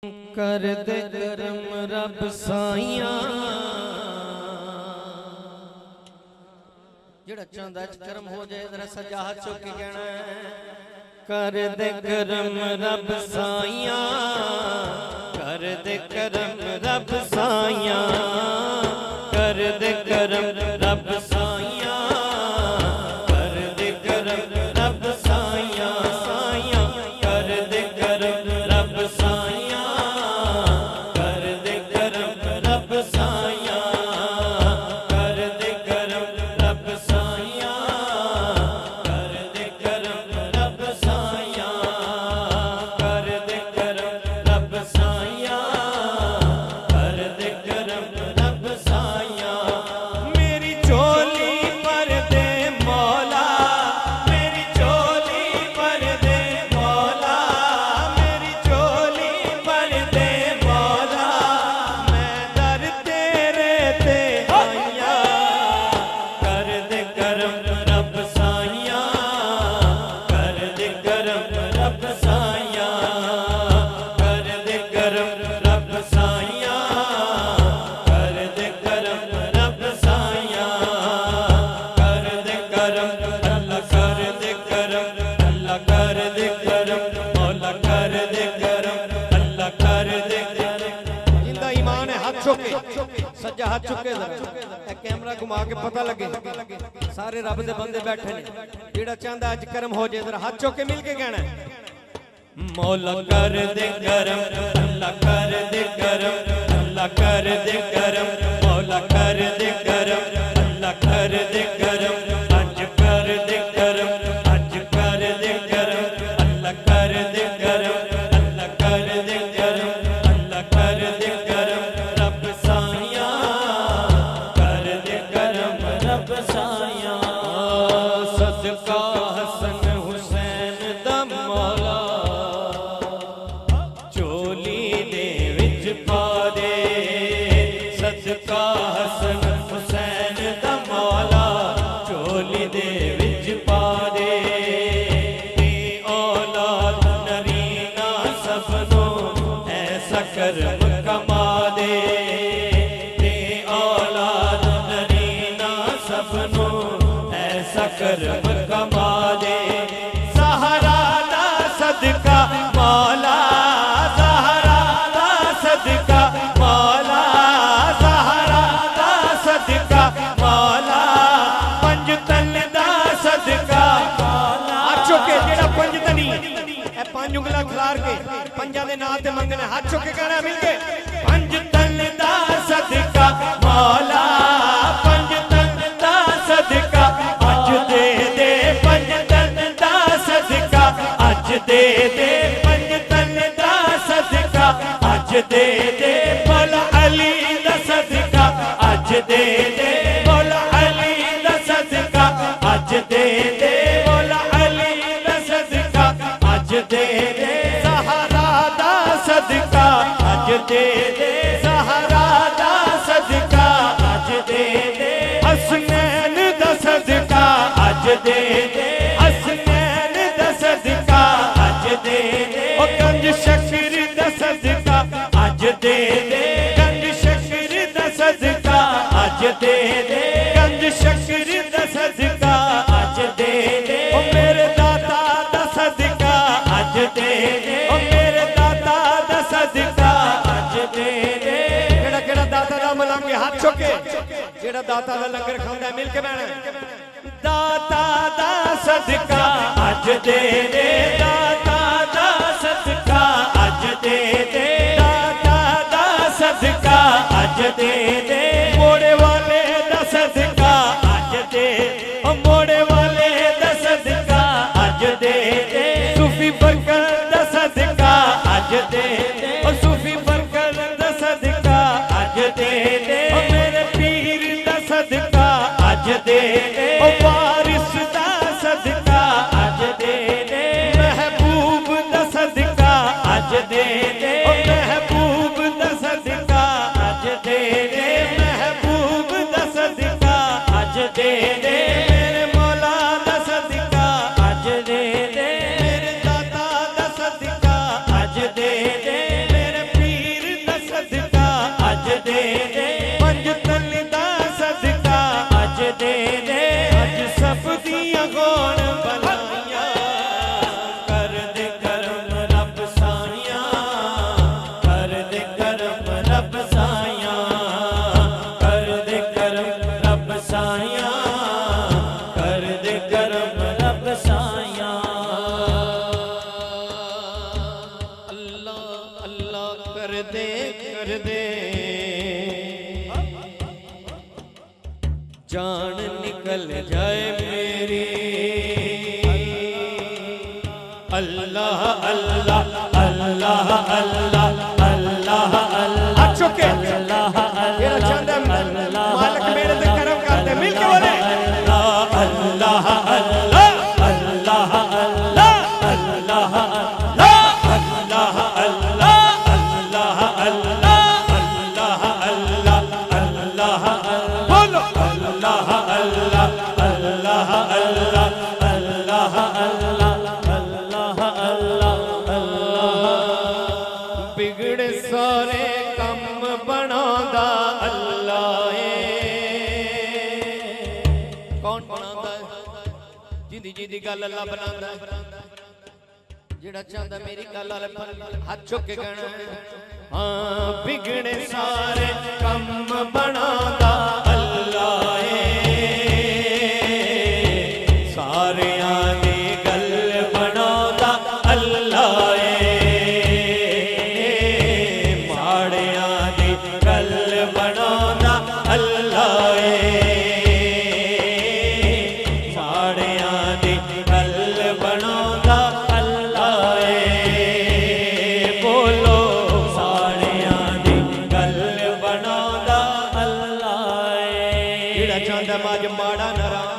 कर दे करम रब साइया जेड़ा चांदा च करम हो जाए जरा सजा हाथ चुक के कहना कर दे करम रब साइया कर दे करम रब साइया कर दे करम रब साइया कर दे करम रब साइया साइया कर दे करम रब साइया कर दे करम रब साइया कर दे करम रब साइया कर दे करम रब साइया कर दे करम रब साइया कर दे करम रब साइया मेरी झोली पर दे मौला मेरी झोली पर दे मौला मेरी झोली पर दे मौला मैं दर तेरे ते आइया कर दे करम रब साइया कर दे करम रब साइया कर दे करम रब साइया कर दे करम रब साइया कर दे करम अल्लाह कर दे करम अल्लाह कर दे करम मौला कर दे करम अल्लाह कर दे करम जिंदा ईमान है हाथ चुके सज्जा हाथ चुके जरा कैमरा घुमा के पता लगे सारे रब दे बंदे बैठे ने जेड़ा चाहता अज करम हो जाए जरा हाथ चुके मिल के कहना मौला कर दे करम अल्लाह कर दे करम अल्लाह कर दे करम मौला कर दे करम अल्लाह कर दे करम अज कर दे करम अज कर दे करम अल्लाह कर दे करम अल्लाह कर दे करम अल्लाह कर दे करम रब साइया कर दे करम रब साइया सदका हसन हुसैन दा मौला चोली दे विच पा दे सदका हसन हुसैन दा मौला चोली दे विच पा दे ते औलाद नरीना सबनो ऐसा करम कमा दे ते औलाद नरीना सबनो ऐसा करम कमा दे सहारा दा सदका मौला सहारा दा सदका मौला सहारा दा सदका मौला पंज तन दा सदका मौला हाथ चुके जेड़ा पंज तनी ए पंज उंगला खलार के पंजा दे नाम ते मंगने हाथ चुके कहना मिल के पंज तन दा सदका मौला पंज तन दा सदका अज दे दे पंज तन दा सदका अज दे दे पंज तन दा सदका अज दे दे मौला अली दा सदका अज दे दे मौला अली दा सदका अज दे दे मौला अली दा सदका अज दे दे सहारा दा सदका अज दे दे सहारा दा सदका अज दे दे हसनैन दा सदका अज दे दे हसनैन दा सदका अज दे दे ओ गंज शकर दा सदका अज दे दे गंज शकर दा सदका अज दे दे गंज शकर दा सदका अज दे दे ओ मेरे दाता दा सदका अज दे दे ओ मेरे दाता दा सदका अज दे दे केड़ा केड़ा दाता दा मलंग हाथ चुके जेड़ा दाता दा लंगर खांदा मिल के बैठना दाता दा सदका अज दे दे दाता दा सदका अज दे दे दाता दा सदका अज दे दे मोड़े वाले दा सदका अज दे ओ मोड़े वाले दा सदका अज दे दे सूफी बरकर दा सदका अज दे दे ओ सूफी बरकर दा सदका अज दे दे ओ मेरे पीर दा सदका अज दे दे ओ वारिस दा सदका अज दे दे महबूब दा सदका अज दे दे ओ महबूब दा सदका अज दे दे महबूब दा सदका अज दे दे मेरे मौला दा सदका अज दे दे मेरे दाता दा सदका अज दे दे मेरे करदे करदे जान निकल जाए मेरी। अल्लाह अल्लाह अल्लाह अल्लाह अल्लाह अल्लाह चुके मेरा चंद मालिक मेरे ते करम करते मिल के बोले अल्लाह अल्लाह अल्लाह अल्लाह अल्लाह अल्लाह अल्लाह अल्लाह अल्लाह अल्लाह अल्लाह बोलो अल्लाह अल्लाह अल्लाह अल्लाह अल्लाह अल्लाह अल्लाह बिगड़े सारे कम बनांदा अल्लाह कौन बनांदा जिंदी जिंदी गल अल्लाह बनांदा जेड़ा चाहता मेरी गल वाले हाथ चुक के कहना हाँ बिगड़े सारे कम बनांदा अल्लाह सारियां दी गल बनांदा अल्लाह माड़ियां दी गल बनांदा अल्लाह माड़ियां दी गल बनांदा अल्लाह बोलो साड़ियां दी गल बनांदा अल्लाह जेड़ा चाहंदा मैं अज माड़ा ना रहां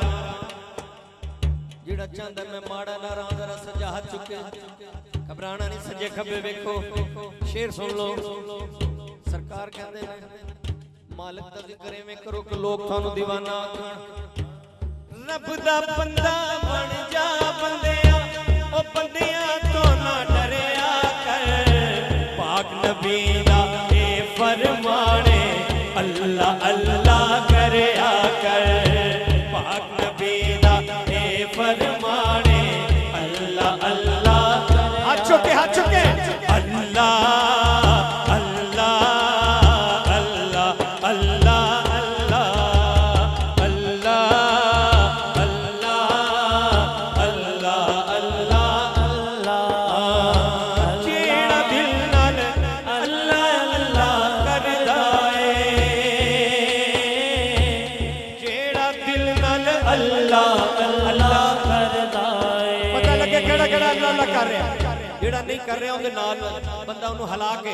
जेड़ा चाहंदा मैं माड़ा ना रहां जरा सज्जा हाथ चुके घबराना नहीं सज्जे खब्बे वेखो शेर सुन लो सरकार कहते हैं मालिक दा जिक्र एवें करो कि लोग थानू दीवाना आखण रब दा बंदा बन जा बंदिया ओ बंदिया तो ना डरिया कर पाक नबी दा ए फरमाने अल्लाह अल्लाह करया कर पाक नबी दा ए फरमाने अल्लाह अल्लाह हाथ चुके अल्लाह अल्लाह अल्लाह अल्लाह अल्लाह अल्लाह अल्लाह अल्लाह अल्लाह जेड़ा दिल नाल अल्लाह अल्लाह करदा ए जेड़ा दिल नाल अल्लाह अल्लाह करदा ए पता लगे केड़ा केड़ा अल्लाह अल्लाह कर रहा जेड़ा नहीं कर रहा उनके नाल बंदा उन्हें हला के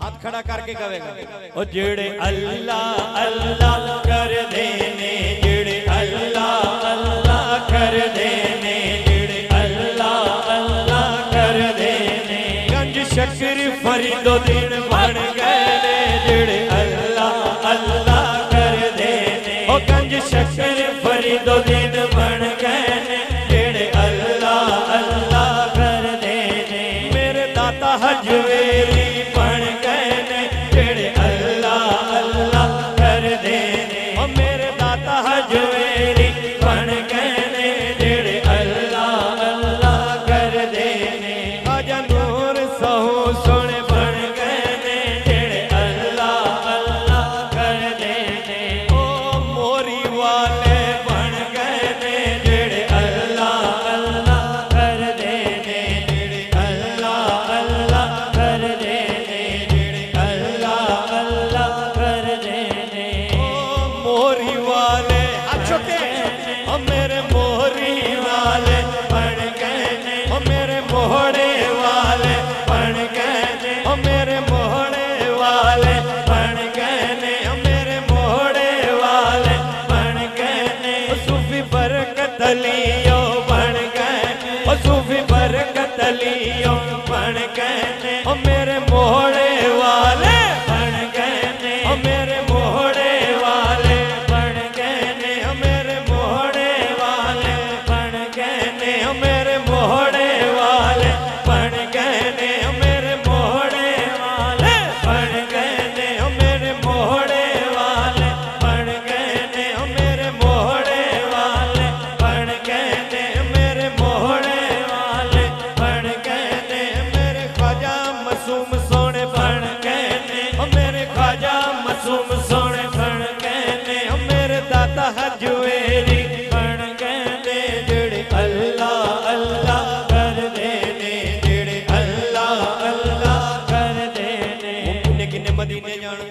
हाथ खड़ा करके कहेगा ओ जेड़े अल्लाह अल्लाह कर देने जेड़े अल्लाह अल्लाह कर देने जेड़े अल्लाह अल्लाह कर देने गंज शक्कर फरीदो दिन बन गए ने जेड़े अल्लाह अल्लाह कर देने ओ गंज शक्कर फरीदो दिन बन गए ने जेड़े अल्लाह अल्लाह कर देने मेरे दाता हजवेरी बन गए ने जेड़े अल्लाह अल्लाह कर देने ओ मेरे दाता हजवेरी बन गए ने जेड़े अल्लाह अल्लाह कर देने आजा नूर सहू सोने बन गए ने जेड़े अल्लाह अल्लाह कर देने ओ मोरी वाले बन गए ने जेड़े अल्लाह अल्लाह कर देने जेड़े अल्लाह अल्लाह कर देने जेड़े अल्लाह अल्लाह कर देने ओ मोरी वाले हाथ चुके ओ मेरे मोहरी वाले बन गए ने ओ मेरे मोहड़े वाले बन गए ने ओ मेरे मोहड़े वाले बन गए ने ओ मेरे मोहड़े वाले बन गए ने ओ सूफी बरकत लियो बन गए ने ओ सूफी बरकत लियो बन गए ने ओ मेरे मोहड़े वाले बन गए ने ओ मेरे मोहड़े वाले बन गए ने ओ मेरे मोहड़े वाले बन गए ने ओ मेरे मोहड़े वाले बन गए ने ओ मेरे मोहड़े वाले बन गए ने ओ मेरे मोहड़े वाले बन गए ने ओ मेरे मोहड़े वाले बन गए ने मेरे मोहड़े वाले बन गए ने मेरे ख्वाजा मासूम सोने बन गए ने ओ मेरे ख्वाजा मासूम सोने बन गए ने ओ मेरे दाता हजवेरी बन गए ने जेड़े अल्लाह अल्लाह कर देने जेड़े अल्लाह अल्लाह कर देने मदीने जाना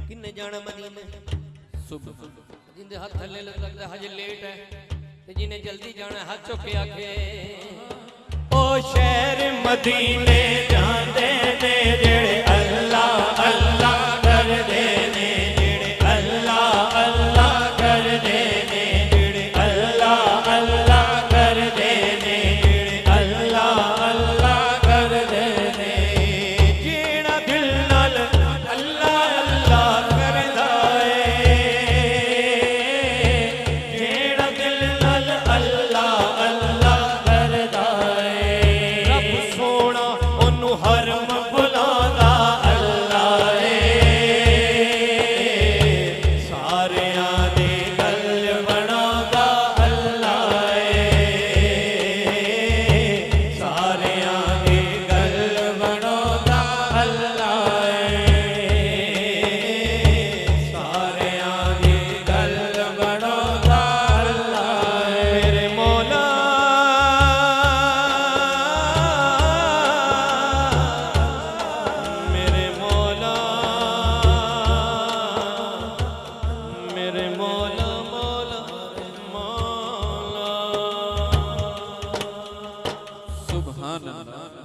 किन्ने जाना मदीने सुबह जिंदे हाथ थल्ले लगता हजे लेट है ते जिन्हें जल्दी जाना हाथ चुक के आखे ओ शहर मदीने जांदे ने जेड़े